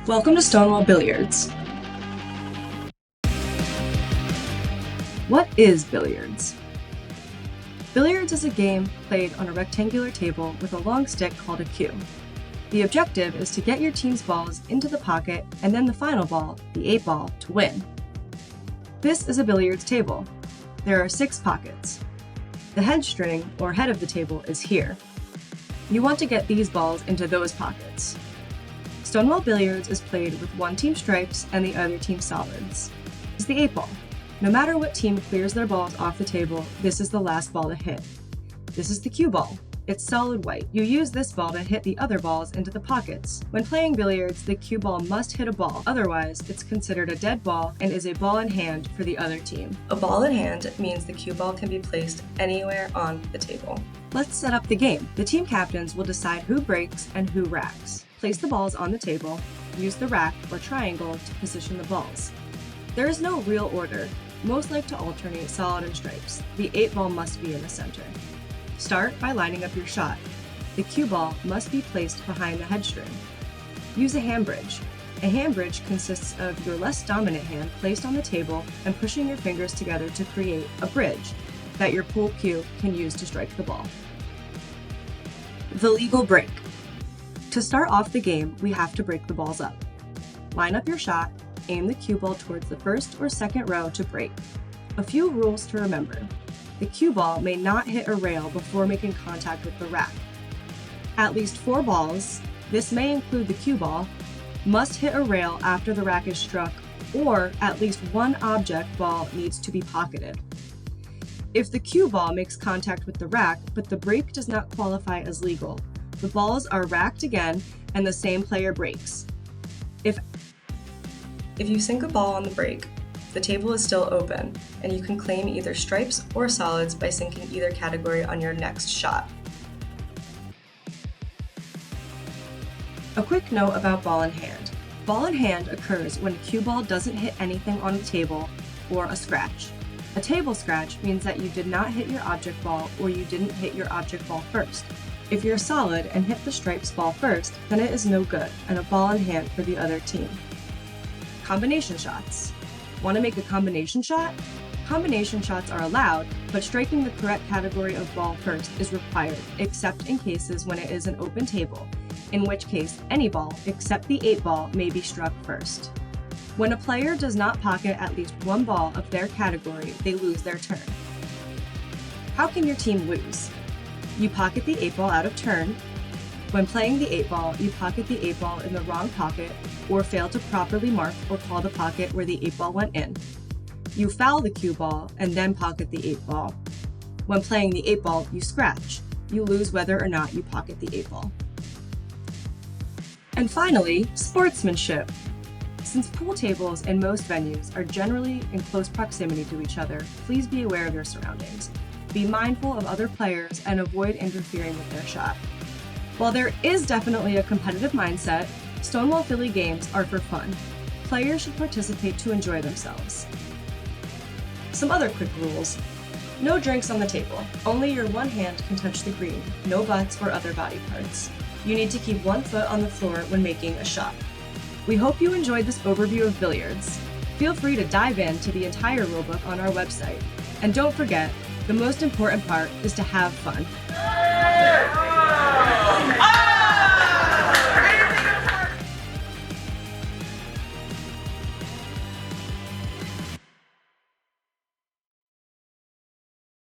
Welcome to Stonewall Billiards. What is billiards? Billiards is a game played on a rectangular table with a long stick called a cue. The objective is to get your team's balls into the pocket and then the final ball, the 8 ball, to win. This is a billiards table. There are 6 pockets. The head string, or head of the table, is here. You want to get these balls into those pockets. Stonewall Billiards is played with one team stripes and the other team solids. This is the 8 ball. No matter what team clears their balls off the table, this is the last ball to hit. This is the cue ball. It's solid white. You use this ball to hit the other balls into the pockets. When playing billiards, the cue ball must hit a ball, otherwise it's considered a dead ball and is a ball in hand for the other team. A ball in hand means the cue ball can be placed anywhere on the table. Let's set up the game. The team captains will decide who breaks and who racks. Place the balls on the table, use the rack or triangle to position the balls. There is no real order. Most like to alternate solid and stripes. The 8 ball must be in the center. Start by lining up your shot. The cue ball must be placed behind the head string. Use a hand bridge. A hand bridge consists of your less dominant hand placed on the table and pushing your fingers together to create a bridge that your pool cue can use to strike the ball. The legal break. To start off the game, we have to break the balls up. Line up your shot, aim the cue ball towards the first or second row to break. A few rules to remember. The cue ball may not hit a rail before making contact with the rack. At least 4 balls, this may include the cue ball, must hit a rail after the rack is struck, or at least one object ball needs to be pocketed. If the cue ball makes contact with the rack, but the break does not qualify as legal, the balls are racked again and the same player breaks. If you sink a ball on the break, the table is still open, and you can claim either stripes or solids by sinking either category on your next shot. A quick note about ball in hand. Ball in hand occurs when a cue ball doesn't hit anything on the table or a scratch. A table scratch means that you did not hit your object ball or you didn't hit your object ball first. If you're solid and hit the stripes ball first, then it is no good and a ball in hand for the other team. Combination shots. Want to make a combination shot? Combination shots are allowed, but striking the correct category of ball first is required, except in cases when it is an open table, in which case any ball except the 8 ball may be struck first. When a player does not pocket at least one ball of their category, they lose their turn. How can your team lose? You pocket the 8 ball out of turn. When playing the 8 ball, you pocket the 8 ball in the wrong pocket or fail to properly mark or call the pocket where the 8 ball went in. You foul the cue ball and then pocket the 8 ball. When playing the 8 ball, you scratch. You lose whether or not you pocket the 8 ball. And finally, sportsmanship. Since pool tables in most venues are generally in close proximity to each other, please be aware of your surroundings. Be mindful of other players and avoid interfering with their shot. While there is definitely a competitive mindset, Stonewall Philly games are for fun. Players should participate to enjoy themselves. Some other quick rules. No drinks on the table. Only your one hand can touch the green, no butts or other body parts. You need to keep one foot on the floor when making a shot. We hope you enjoyed this overview of billiards. Feel free to dive into the entire rulebook on our website. And don't forget, the most important part is to have fun.